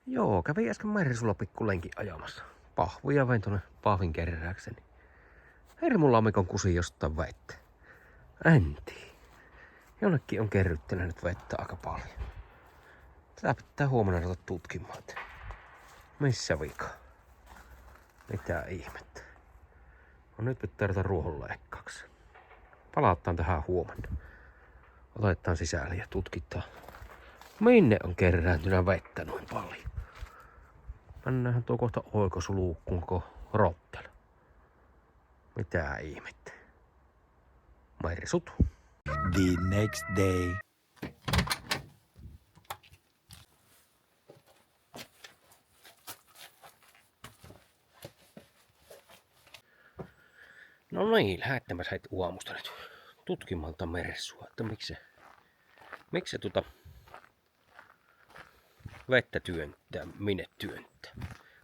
Joo, kävin äsken Mersulla pikkulenkin ajamassa. Pahvuja vein tuonne pahvin keräykseni. Hermulammikon kusi jostain vettä. Änti. Jonnekin on kerryttänyt nyt vettä aika paljon. Tätä pitää huomenna ruveta tutkimaan, että missä vika. Mitä ihmettä. No nyt pitää ruveta ruohonleikkaaksi. Palataan tähän huomenna. Otetaan sisälle ja tutkitaan. Minne on kerääntynyt vettä noin paljon? Mennään tuo kohta oikosuluukkuun koko roppela. Mitä ihmettä. Mersut. The next day. No niin, lähettämässä heitä aamusta nyt tutkimaan tätä Mersua, että miksi se vettä työntää, minne työntää.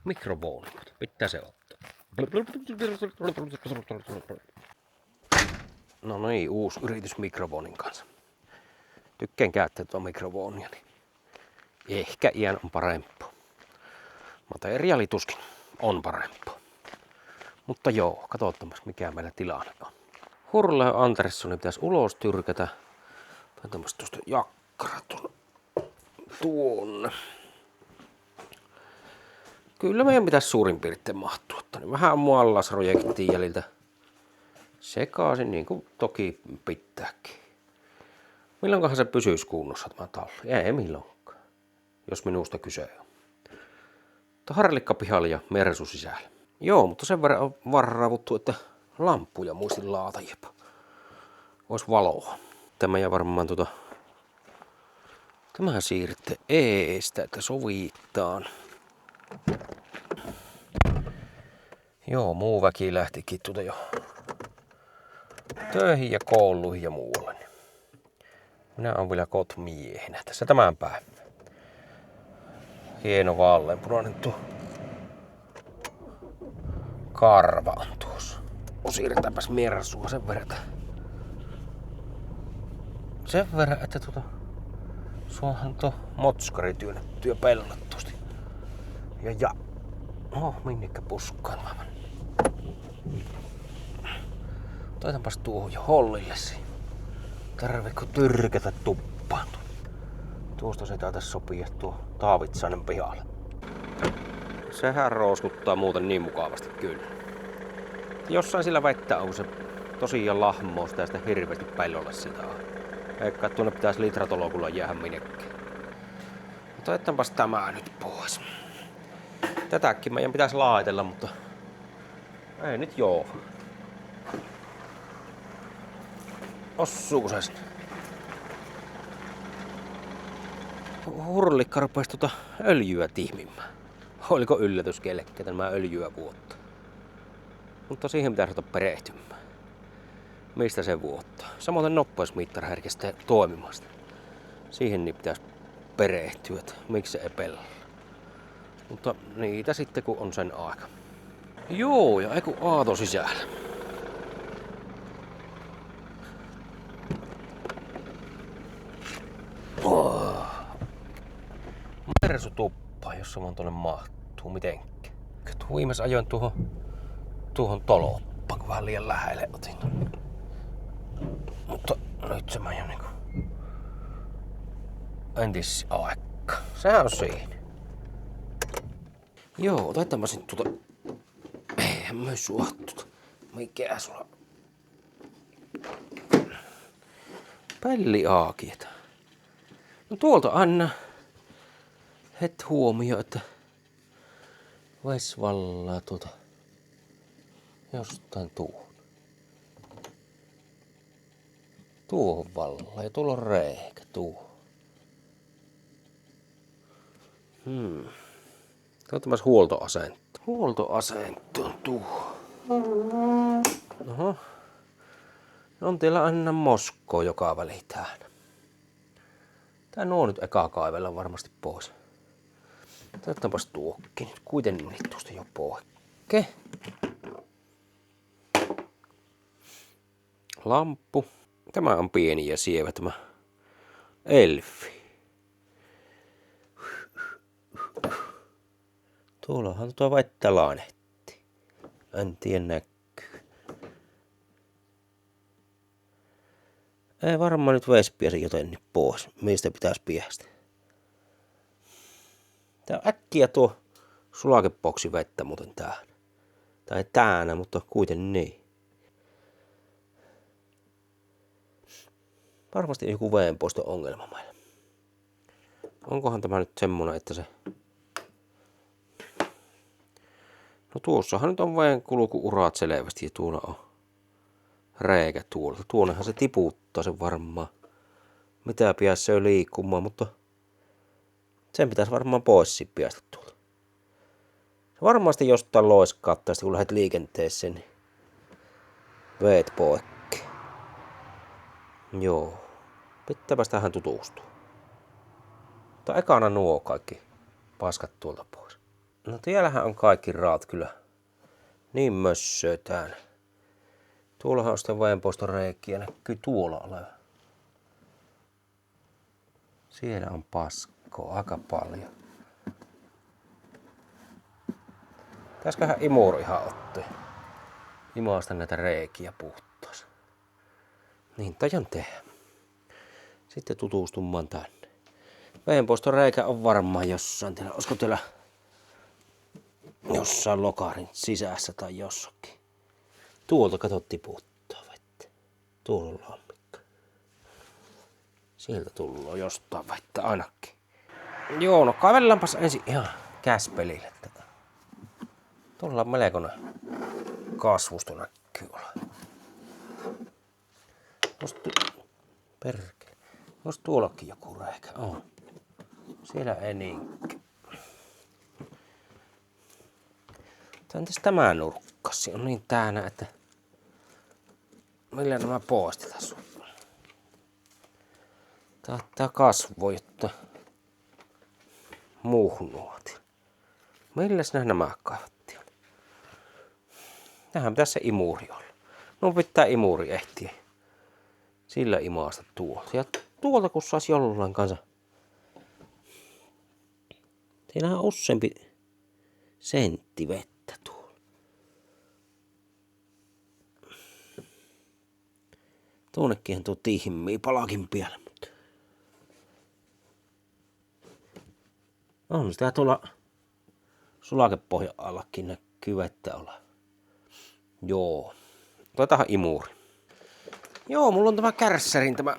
Mikrofoonimot, pitää se ottaa. No niin, uusi yritys mikrofonin kanssa. Tykkään käyttää tuota mikrofonia, niin ehkä iän on parempaa. Materiaali tuskin on parempaa. Mutta joo, katsotaan mikä meillä tilanne on. Hurle Anderssoni pitäisi ulos tyrkätä. Tai tämmöstä tuosta jakkara tuonne. Kyllä meidän pitäisi suurin piirtein mahtua. Niin vähän muallasprojektiin jäljiltä sekaisin, niin kuin toki pitääkin. Milloinkohan se pysyisi kunnossa tämä talli? Ei milloinkaan, jos minusta kyse on. Harlikka pihalle ja Mersu sisällä. Joo, mutta sen verran on varraavuttu, että lamppuja muistin laata jopa. Ois valoa. Tämä ja varmaan Tämähän siirrytte eestä, että sovittaan. Joo, muu väki lähtikin jo töihin ja kouluihin ja muualle. Minä olen vielä kotimiehenä tässä tämän päivän. Hieno vaaleanpunainen tuo karva on tuossa. Siirretäänpäs Mersua sen verran, että suohan tuo motskari työnnettyä pellattusti. Ja. Minnekä puskaan mä menen. Otetaanpas tuohon jo hollille siinä. Tarviiko tyrkätä tuppaan? Tuosta se taitais sopia tuo Taavitsainen pihalle. Sehän rooskuttaa muuten niin mukavasti kyllä. Jossain sillä vettä on se tosiaan lahmoo sitä ja sitten hirveästi pellolle sitä on. Eikä tuonne pitäisi litratolokulla jäädä minnekään. Otetaanpas tämä nyt pois. Tätäkin meidän pitäisi laitella, mutta ei nyt joo. Ossuuko se sinne? Hurlikka rupesi öljyä tihmimään. Oliko yllätys kellekään tämä öljyä vuotta? Mutta siihen pitäisi ruveta perehtymään. Mistä se vuottaa? Samoin nopeusmittari herkistää toimimasta. Siihen niin pitäisi perehtyä, että miksi se epellä. Mutta niitä sitten kun on sen aika. Joo, ja eiku aato sisällä. Mersu tuppaa, jos se vaan tuonne mahtuu mitenkään. Viimeis ajoin tuohon toloppaan, kun vähän liian lähelle otin. Mutta nyt se mä jo niinku entisaikka. Sehän on siinä. Joo, otetaanpa sen eihän myös suohtuta. Mikä sulla? Pelliaakieta. No tuolta anna huomio, että vois vallaa jostain tuohon vallaa ja tuolla on reikä tuohon. Katsotaan huoltoasento. Huoltoasento on tuo. Oho. On teillä aina moskoa joka välitään. Tää nuo nyt eka kaivella varmasti pois. Otetaanpas tuokki nyt kuitenkin tuosta jo poikkeen. Lamppu. Tämä on pieni ja sievä tämä Elfi. Tuollahan tuo vettä laanehti. En tiedä näkyy. Ei varmaan nyt vespiä se jotenkin pois. Mistä pitäisi päästä? Tää on äkkiä tuo sulakepoksi vettä muuten täällä. Tai täällä, mutta kuitenkin niin. Varmasti joku veenpoiston ongelma meillä. Onkohan tämä nyt semmonen, että se... No tuossahan nyt on veen kulku-urat selvästi ja tuolla on reikä tuolta. Tuonnehan se tiputtaa sen varmaan. Mitä päässä on liikkumaan, mutta sen pitäisi varmaan pois päästä tuolta. Se varmasti jostain loiskaattaa, kun lähdet liikenteeseen, niin veet poikki. Joo. Pitääpäs tähän tutustua. Mutta ekana nuo kaikki paskat tuolta pois. No tiellähän on kaikki raat kyllä. Niin mössötään. Tuollahan on sitten veenpoiston reikiä. Näkyy tuolla oleva. Siellä on paskoa aika paljon. Täsköhän imuri ihan otti. Imaasta näitä reikiä puhtaas. Niin tajan tehdä. Sitten tutustumaan tänne. Veenpoiston reikä on varmaan jossain teillä. Olisiko teillä jossain lokarin sisässä tai jossakin? Tuolta kato tiputtaa vettä. Tuolla on lammikko. Sieltä tullaan jostain vettä ainakin. Joo, no kaivellaanpas ensin ihan käspelille tätä. Tuolla on melkoinen kasvusto näkyy olla. Perkele. Ois tuollakin joku reikä on. Siellä ei niinkään. Entäs tämä nurkka? Se on niin täynnä, että millä nämä poistetaan sun? Tää kasvoi, jotta muhnuoti. Milläs nämä kaivattiin? Tähän pitäisi se imuri olla. No pitää imuri ehtiä. Sillä imaasta tuolta. Ja tuolta kun saisi jollain kanssa. Siinähän on useampi sentti vettä tuolla. Tuonnekinhan tuo tihmii palakin päälle. Mutta on sitä tuolla sulakepohjan allakin näkyy vettä olla. Joo. Otetaan imuri. Joo, mulla on tämä kärssärin tämä.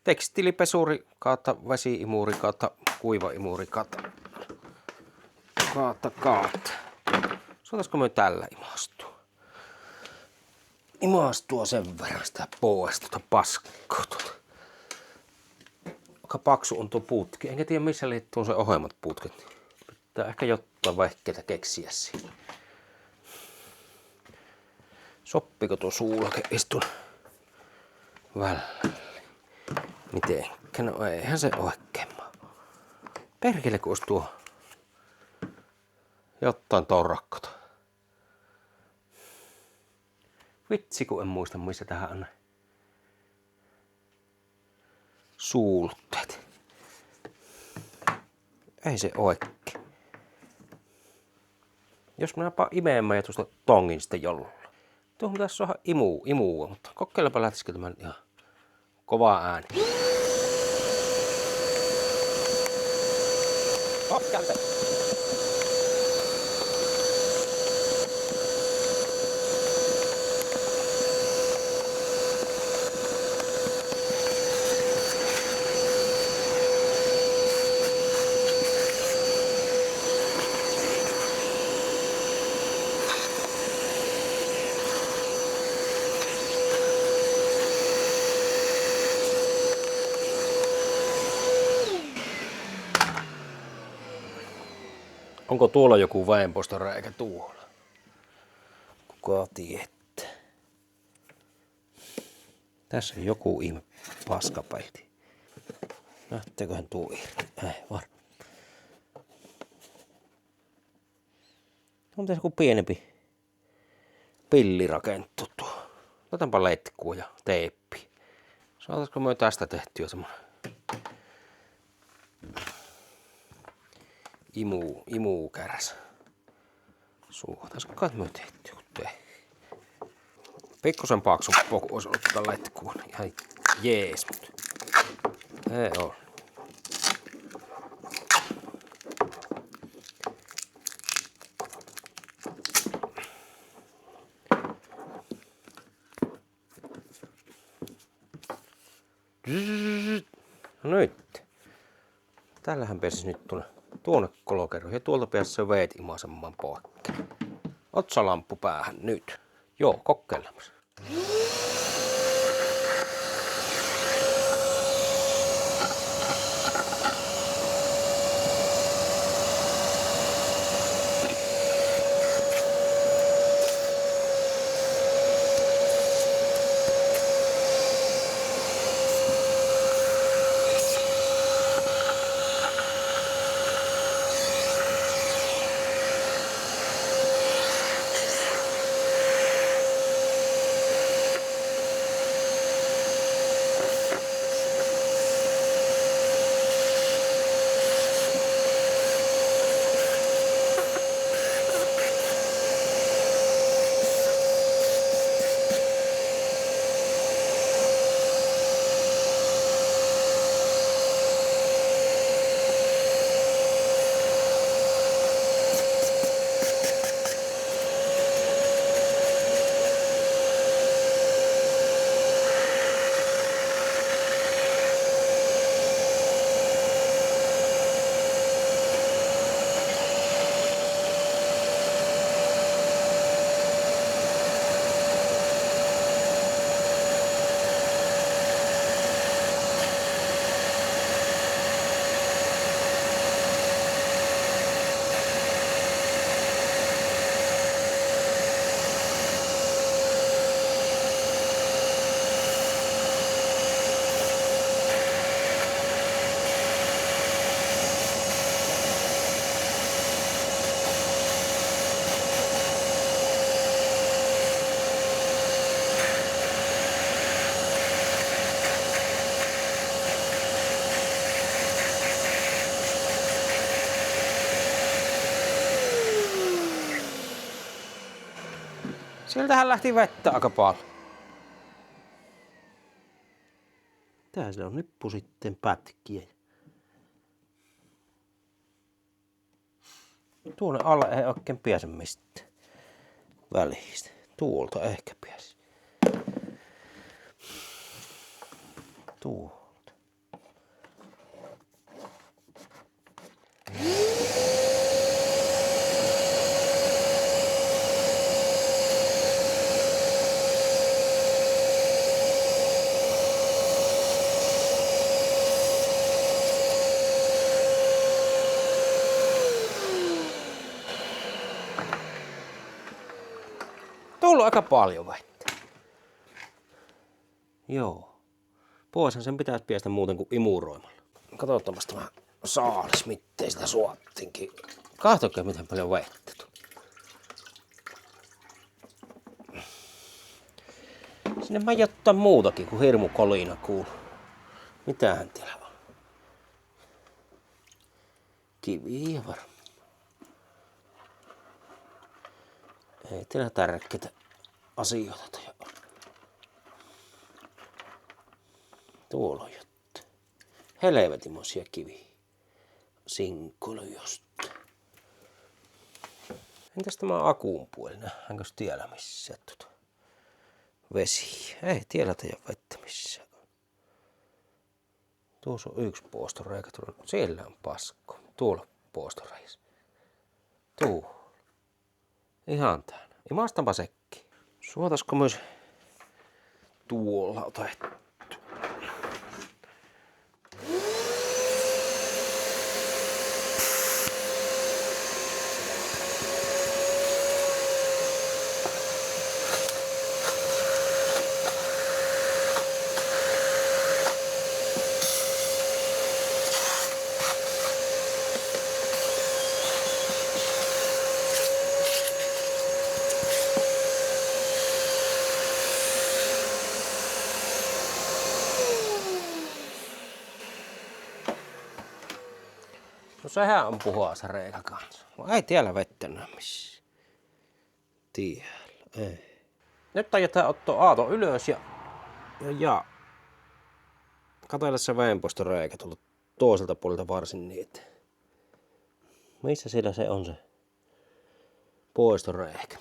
Tekstiilipesuri kautta vesi-imuri kautta kuiva-imuri kautta. Saataisiko me tällä imastua? Imastua sen verran sitä pois tuota paskkoa tuota. Aika paksu on tuo putki. Enkä tiedä missä liittyy se ohjelmat putket. Pitää ehkä jotain vehkeitä keksiä siinä. Soppiko tuo suulake istun väliin? Mitenkä? No eihän se oikein maa. Perkele kun olisi tuo jotain torrakkota. Vitsi kun en muista missä tähän on suulteet. Ei se oikein. Jos minä imeämään ja tuosta tongin sitten jollain. Tuohon pitäisi saada imua, mutta kokeilepa lähtisikö tämän ihan kovaa ääni. Hop, kälte! Onko tuolla joku veenpoiston reikä tuolla? Kuka tietää? Tässä on joku ihme paskapelti. Lähteeköhän tuo irti? Ei varmaan. On tässä joku pienempi pilli rakentu tuo. Otanpa letkua ja teippi. Saataisiko me tästä tehtyä semmonen Imu kärs. Suotaisiko me tehty pikkusen paksu poku olisi ollut tätä letkua. Ihan jees, mutta ei oo. No nyt. Tällähän pääsisi nyt tuonne kolokeroon ja tuolta pääsisi se veet imasemaan poikki. Otsalamppu päähän nyt. Joo, kokeillaan. Sieltähän lähti vettä aika paljon. Tää se on nippu sitten pätkiä. Tuonne alle ei oikein pääse mistään välistä. Tuolta ehkä pääsi. Tuolta. Tullut aika paljon vettä. Joo. Poishan sen pitäisi päästä muuten kuin imuroimalla. Katsotaanpas tämä saalis, mittei sitä suottinkin. Kahtokaa miten paljon vettä tuli. Sinne mä jotain muutakin kuin hirmu kolina kuuluu. Mitähän täällä on? Kiviä varmaan. Ei täällä tärkeitä asioita ole. Tuolla on jotta. Helvetimoisia kiviä. Sinkkulyjosta. Entäs tämä akuun puoli? Nähdäänkö tiellä missään vesi? Ei tiellä teidän vettä missään. Tuossa on yksi puostoreikä. Siellä on pasko. Tuolla puostoreis. Tuolla. Ihan täällä. Imastanpa sekki. Suotaisiko myös tuolla otettu? No sehän on puhas reikä kanssa. No ei tiellä vettä näe missään. Tiellä, ei. Nyt aiotaan ottaa aato ylös ja katsella se väenpoistoreikä tuolta toiselta puolelta varsin niitä. Missä siellä se on se poistoreikä?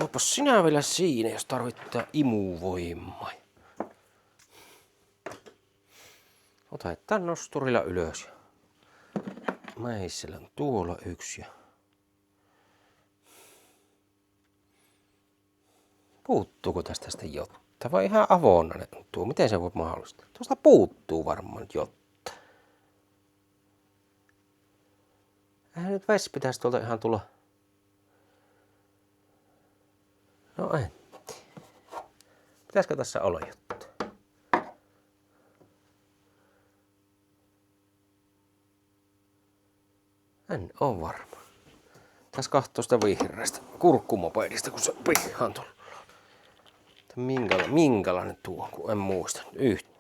Opas sinä vielä siinä, jos tarvittaa imuvoimaa. Otetaan nosturilla ylös. Meissellä on tuolla yksi. Puuttuuko tästä sitten jotta? Vai ihan avoinna ne on tuo? Miten se voi mahdollista? Tuosta puuttuu varmaan jotta. Eihän nyt vesi pitäisi tuolta ihan tulla. No en. Pitäisikö tässä olla jotta? En oo varma. Tässä kahtoo sitä vihreästä kurkkumopeedista, kun se pihaan tullut. Minkälainen tuo on, kun en muista yhtään.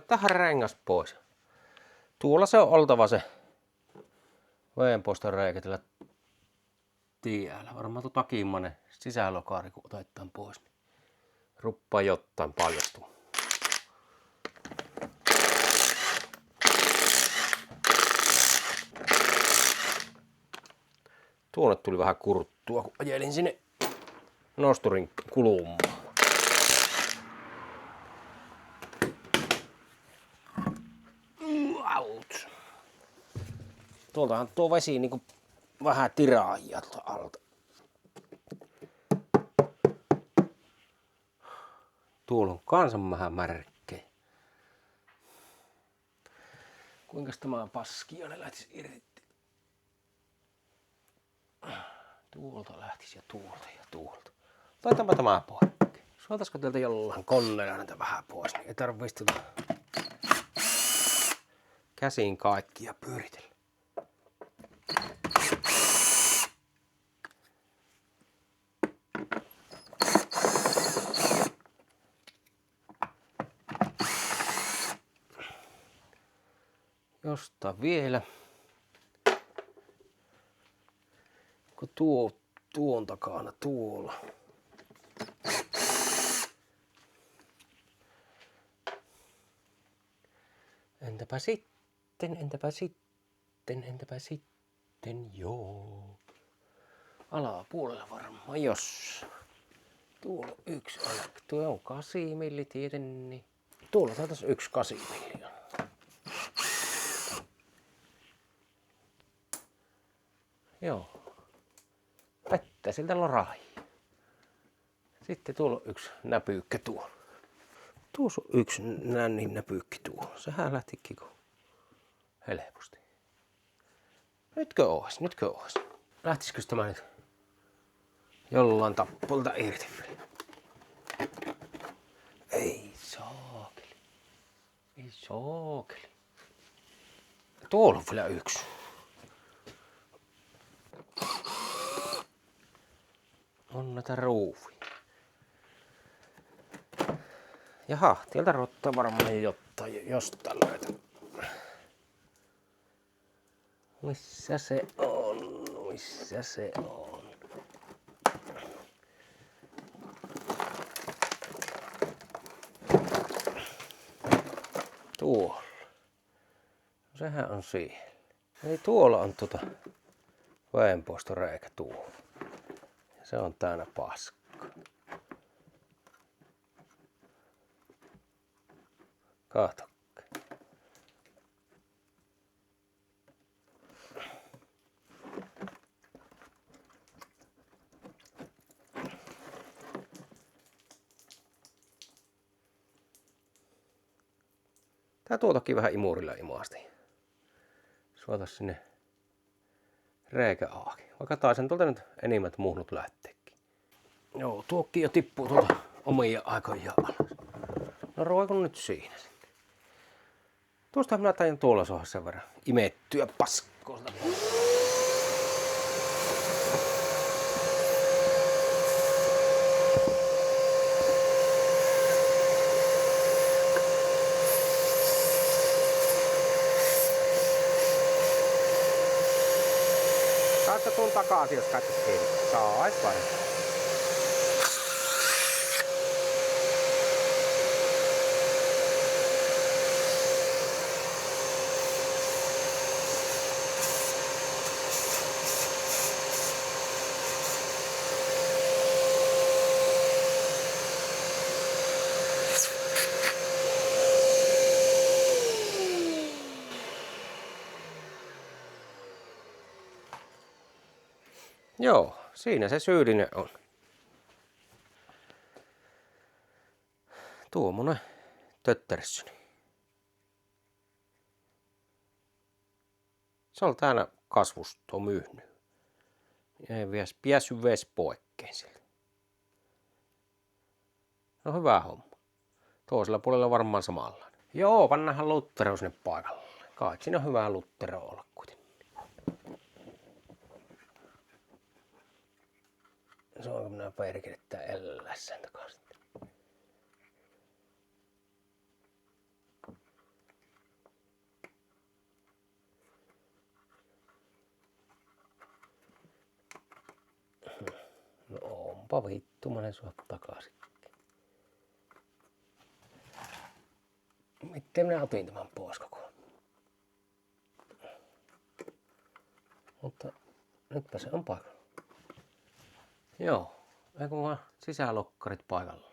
Tähän rengas pois. Tuolla se on oltava se veenpoiston reikä tällä tiellä. Varmaan tuo takimmainen sisälokaari, kun otetaan pois, niin ruppaa jotain paljastumaan. Tuonne tuli vähän kurttua, kun ajelin sinne nosturin kulmaan. Out. Tuoltahan tuo vesi niinku vähän tiraajia tuolta alta. Tuolla on kansan vähän märkkejä. Kuinkas tämä paskia lähtisi irti? Tuolta lähtisi ja tuolta ja tuolta. Otetaanpa tämä poikki. Suotaisiko teiltä jollain koneella näitä vähän pois, niin ei tarvitse käsiin kaikkia pyöritellä. Josta vielä. Kun tuon takana tuolla. Entäpä sitten, joo. Alapuolella varmaan, jos. Tuolla yksi alak. Tuo on 8 milli tieten, niin. Tuolla taitais 1 8 milli. Joo. Vettä siltä lorai. Sitten tuolla on 1 näpyykkä tuolla. Tuossa on 1 nännin näpyykki tuolla. Sehän lähtikin helposti. Nytkö ois? Lähtisikö tämä nyt jollain tappolta irti? Ei saakeli. Tuolla on vielä 1. On näitä ruuvia. Jaha, tieltä rottaa varmaan jostain löytä. Missä se on? Tuolla. Sehän on siellä. Eli tuolla on väenpoistoreikä tuolla. Se on täynnä paskaa. Kato. Tää tuotakin vähän imurilla imaasti. Suotas sinne reikä auki. Vaikka taisin tuolta nyt enimmät muhnut lähteekin. Joo, tuokki jo tippuu tuolta omia aikoja alas. No roikun nyt siinä. Tuosta minä tain tuolla saada sen verran imettyä paskoilta. Laita tuon takaisin, jos katsotaan kiinni. Sais paremmin. Joo, siinä se syyllinen on. Tuommoinen tötteressyni. Se on täällä kasvustoa myynyt. Ei vielä päässyt ves poikkeen sieltä. No hyvä homma. Toisella puolella varmaan samanlainen. Joo, pannahan luttero sinne paikalle. Kai siinä on hyvä luttero olla kuitenkin. Se onko minä perkele tää ellässään takaisin. No onpa vittu, mä en sua takaisin. Miten minä otin tämän pois kokonaan? Mutta nytpä se on paikalla. Joo, eikö vaan sisälokkarit paikalla.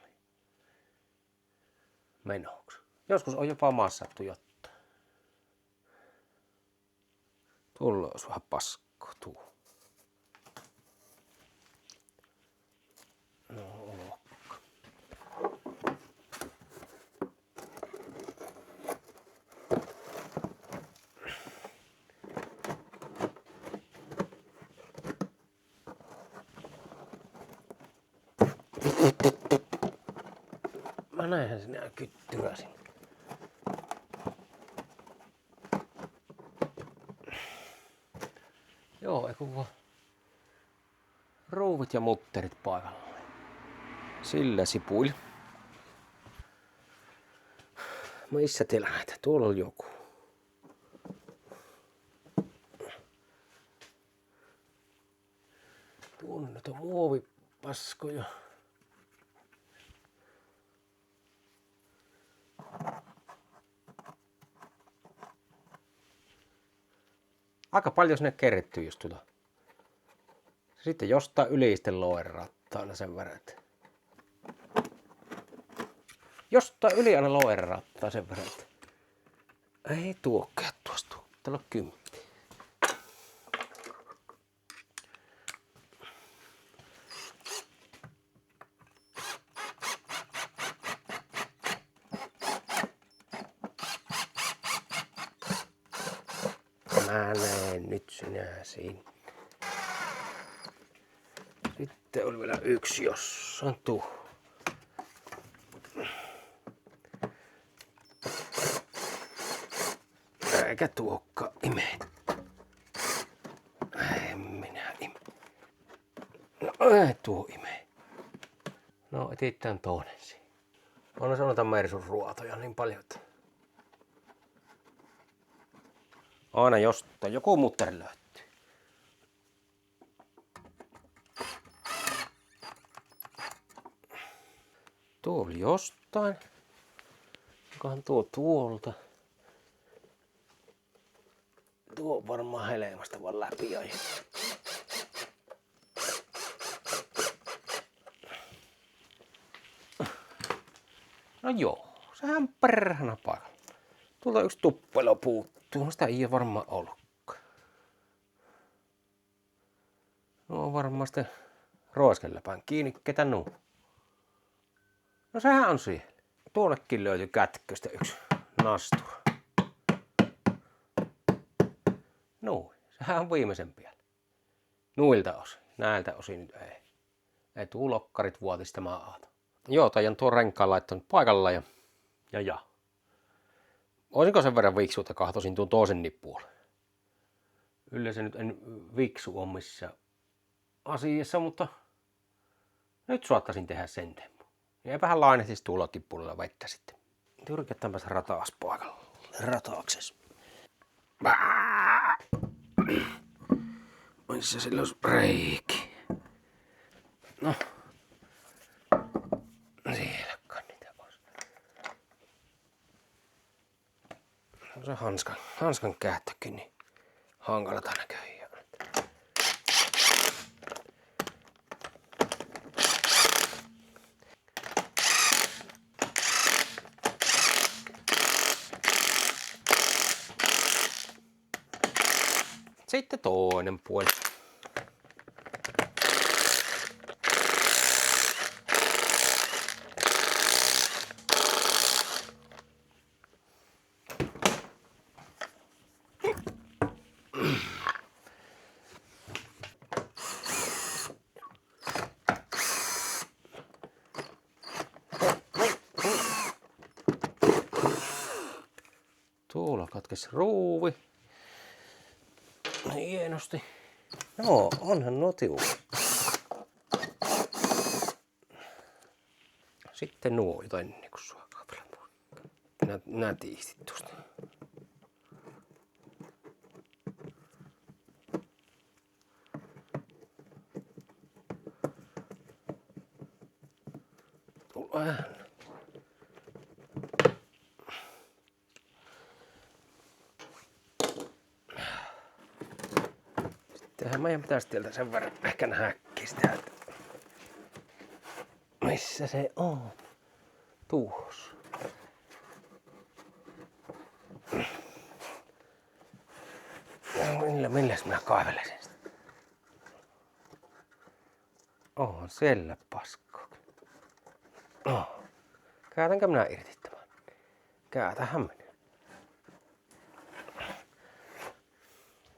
Menoks. Joskus on jopa massattu jotta. Tuolla olisi vähän paskoo tuu. No, lokka. Mä näinhän sinä kyttyräsin. Joo, eikö vaan ruuvit ja mutterit paikalle. Sillä sipuilla. Missä teillä näitä? Tuolla on joku. Tuolla nyt on muovipaskoja. Aika paljon sinne kerrittyy just tuota. Sitten jostain ylisten loirattaa sen verran. Jostain yli aina loirattaa sen verran. Ei tuokea tuosta. Täällä on 10. Mä näen nyt sinä siinä. Sitten on vielä yksi jossain tuu. Eikä tuokka ime. En minä ime. No ei tuo ime. No etitään toinen siinä. On se noita Mersun ruotoja niin paljon, että aina jostain joku mutteri löytyy. Tuo oli jostain. Onkohan tuo tuolta? Tuo on varmaan helmasta vaan läpi ajan. No joo, sehän perhana paikalla. Tuolta yksi tuppelo puuttuu, no sitä ei ole varmaan ollutkaan. No on varmaan sitten roiskeläpään kiinni, ketä nuu. No sehän on siellä. Tuollekin löytyi kätköstä yksi nastura. Noin, sehän on viimeisen päällä. Nuilta osin, näiltä osin nyt ei. Ei tuu lokkarit vuotis tämä aato. Joo, taian tuon renkaan laittanut paikalla ja. Oisinko sen verran viksuutta kahtoisin tuon toisen nippuun? Yleensä nyt en viksu ole missään asiassa, mutta nyt saattaisin tehdä sen tempun. Ja eipähän lainehtisi tuolla tippuilla vettä sitten. Tyrkätäänpäs rataas paikalla. Rataakses. Missä sillä olisi reiki? No. Sielläkään niitä pois. Se hanskan käyttökin niin hankalata näköjään. Sitten toinen puoli. Tuolla katkesi ruuvi. Hienosti. Joo, onhan nuo tiukat. Sitten nuo jotain niin kuin suokaa vielä. Nätisti tuosta. Sittenhän meidän pitäisi täältä sen verran ehkä häkkiä sitä, että missä se on? Tuossa. Milläs minä kaivelisin sitä? Onhan siellä paskoo. Oh. Käytänkö minä irti tämän? Käytähän minä.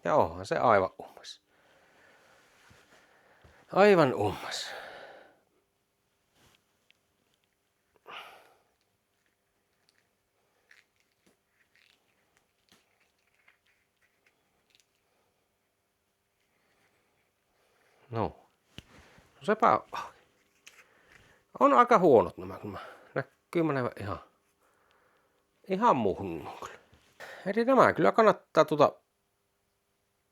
Ja onhan se aivan ummas. Aivan ummas. No sepä on aika huonot nämä, kun näkyy menevän ihan muuhun kyllä. Eli nämä kyllä kannattaa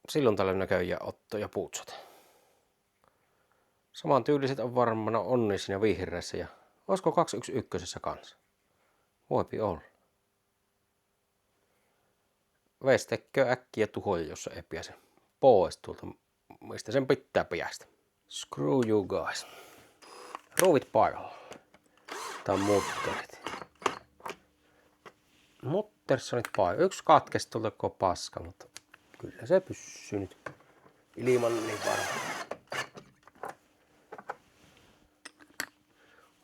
silloin tällöin näköjään ottaa ja puutsata. Saman tyyliset on varmaan Onnisin ja Vihreissä ja olisiko 211 kanssa? Voipi olla. Vestekkö äkkiä tuhoja, jos ei pääse pois tuolta, mistä sen pitää päästä. Screw you guys. Ruuvit paikalla. Tää on mutterit. Muttersonit paikalla. Yksi katkesi tuolta koko paska, mutta kyllä se pysyy nyt ilman niin varmaan.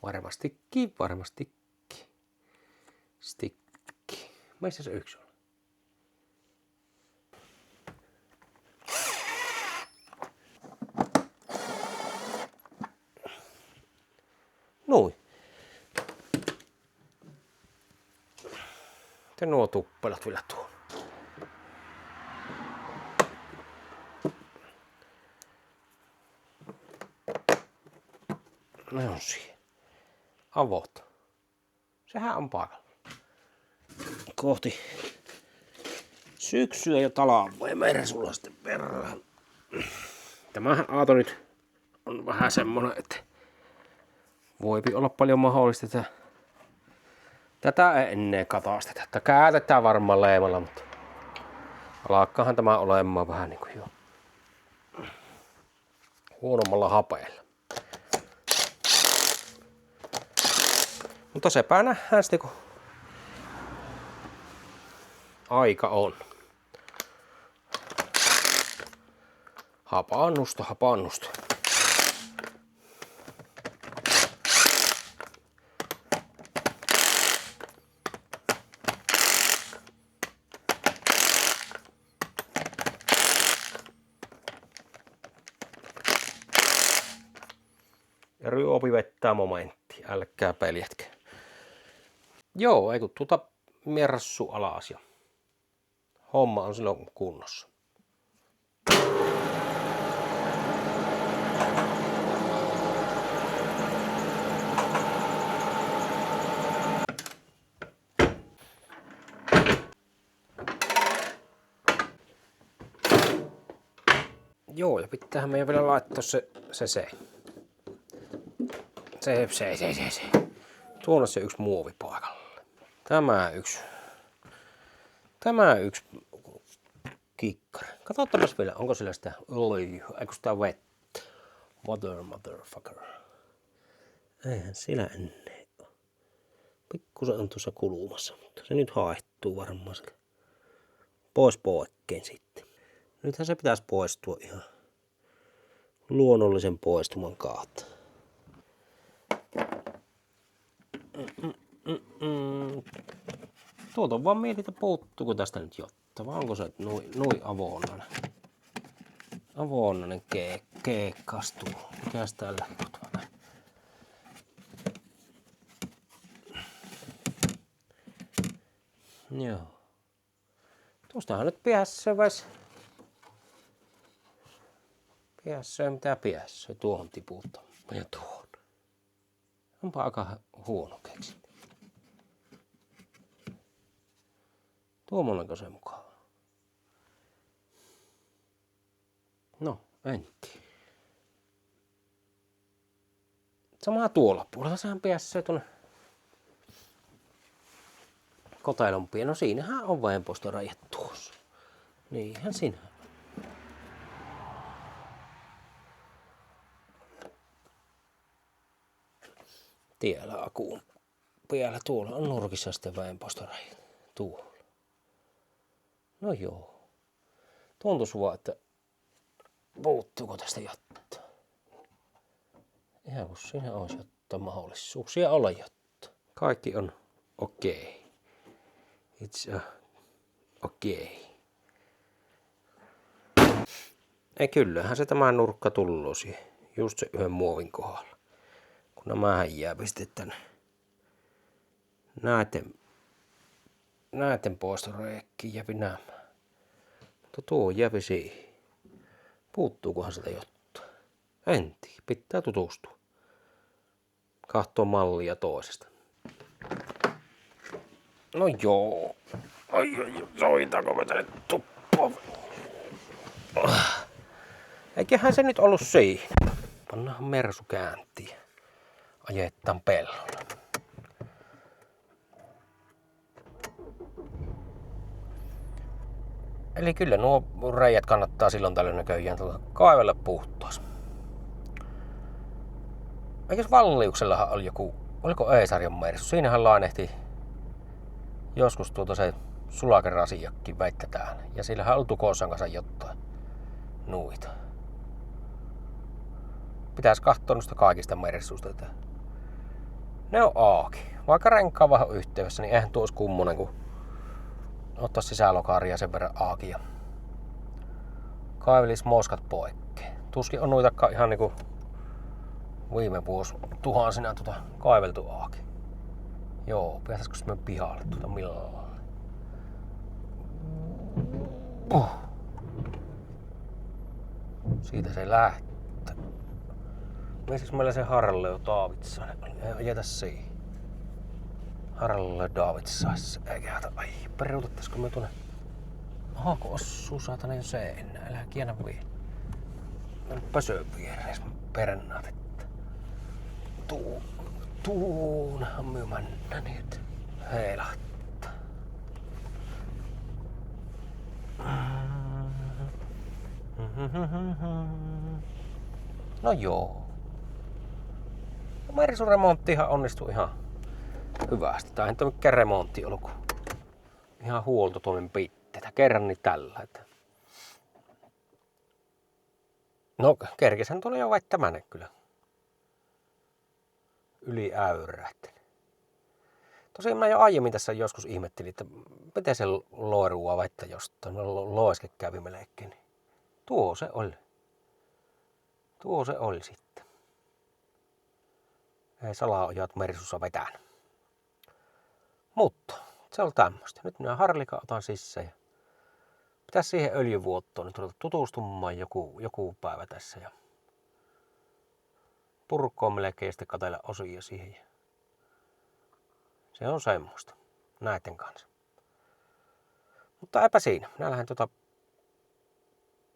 Varmastikin. Stikki. Missä se yksi on? Noin. Ja nuo tuppelat vielä tuolla. Ne on siihen. Avot. Sehän on paikalla. Kohti syksyä ja talvea ja mersulla sitten perään. Tämähän aato nyt on vähän semmonen, että voipi olla paljon mahdollista, että tätä ei ennen katasteta. Tätä käytetään varmaan leimalla, mutta alkaahan tämä olemaan vähän niin kuin jo huonommalla hapeella. Mutta sepä nähdään sitten, kun aika on. Hapannusta. Ja ryöpi vettää momentti, älkää peljätkö. Joo, ei kun merssu alas ja homma on silloin kunnossa. Joo, ja pitäähän meidän vielä laittaa se. Tuolla se yksi muovi paikalle. Tämä yksi kikkari. Katsotaanpas vielä, onko sillä sitä öljyä, eikö sitä vettä. Motherfucker. Eihän sillä ennen ole. Pikkusen on tuossa kulumassa, mutta se nyt haehtuu varmaan se. Pois poikkeen sitten. Nythän se pitäisi poistua ihan luonnollisen poistuman kautta. Tuolta on vaan mietitä, puuttuuko tästä nyt jotta, vai onko se noin avoonnainen. Avoonnainen keekkastuu. Mikäs täällä kotona? Joo. Tuostahan nyt päässee mitä päässee. Tuohon tiputtaa. Ja tuohon. Onpa aika huono keksintä. Tuommoinenko se mukaan? No, en tiedä. Samaa tuolla puolella. Sehän päässee tuonne kotelompiin. No siinähän on väenpoistorajat tuossa. Niinhän siinä. Tiellä akuun päällä. Tuolla on nurkissa sitten väenpoistorajat. Tuolla. No joo. Tuntuisi vaan, että puuttuuko tästä jotta. Ihan kun siinä olisi jotta mahdollisuuksia olla jotta. Kaikki on okei. It's okei. Ei kyllähän se tämä nurkka tulloo siihen. Just se yhden muovin kohdalla. Kun nämähän jääpi sitten tänne näiden poistoreikkiin jääpi nämä. Mutta tuo jääpi siihen. Puuttuukohan sitä jotta? En tiedä. Pitää tutustua. Kahtoo mallia toisesta. No joo. Ai, soitaanko mä tänne tuppaan? Eiköhän se nyt ollut siinä. Pannahan Mersu kääntiin. Ajettaan pellolla. Eli kyllä nuo reijät kannattaa silloin tällöin näköjään kaivella puhtaas. Eikös Valliuksellahan oli joku, oliko E-sarjan Mersu? Siinähän lainehti joskus se sulakerasiakki väitetään. Ja sillähän on Tukossan kanssa jotain nuita. Pitäis katsoa noista kaikista Mersuista. Ne on auki. Vaikka renkaan vähän yhteydessä, niin eihän tuo olisi kummonen, kun ottais sisälokaaria sen verran auki ja kaivelis moskat poikkeen. Tuskin on noitakaan ihan niinku viime vuosi tuhansina kaiveltu auki. Joo, päästäisikö me pihalle milloin? Siitä se lähtee. Miesiks meillä se Harleo Davidson? Jätä siihen. Harleo Davidson. Eikä ai, peruutettaisiko me tuonne? Aha, kun osuu saatanen seinään. Älä kiennä vie. Pösön viereis perennaat, että tuunhan me mennä nyt heilahtaa. No joo. Mersun remonttihan onnistui ihan hyvästi. Tää ei nyt ole mikään remontti ollut, kun ihan huoltotoimenpiteitä. Kerran niin tällä. Että no kerkesen tuli jo väittämään kyllä. Yli äyrähten. Tosiaan mä jo aiemmin tässä joskus ihmettelin, että miten se loirua väittä jostain. Loiske kävi melkein. Tuo se oli. Tuo se oli sitten. Ei salaojat Mersussa vetään. Mutta se on tämmöistä. Nyt minä Harlika otan sisään. Ja pitäisi siihen öljyvuottoon nyt ruveta tutustumaan joku päivä tässä. Ja purkkoon melkein ja sitten katsella osia siihen. Ja se on semmoista näiden kanssa. Mutta eipä siinä. Minä lähden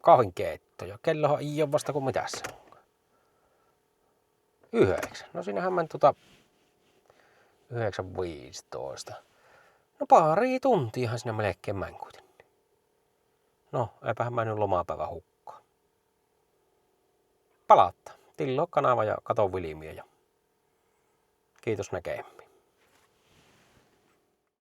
kahvinkeitto. Ja kellohan ei ole vasta kuin mitä se on. 9. No siinähän meni 9.15. No pari tuntiahan siinä melkein meni kuitenkin. No, eipähän mennyt lomapäivä hukkaan. Palautta. Tillo kanava ja kato vilmiä ja kiitos näkemiin.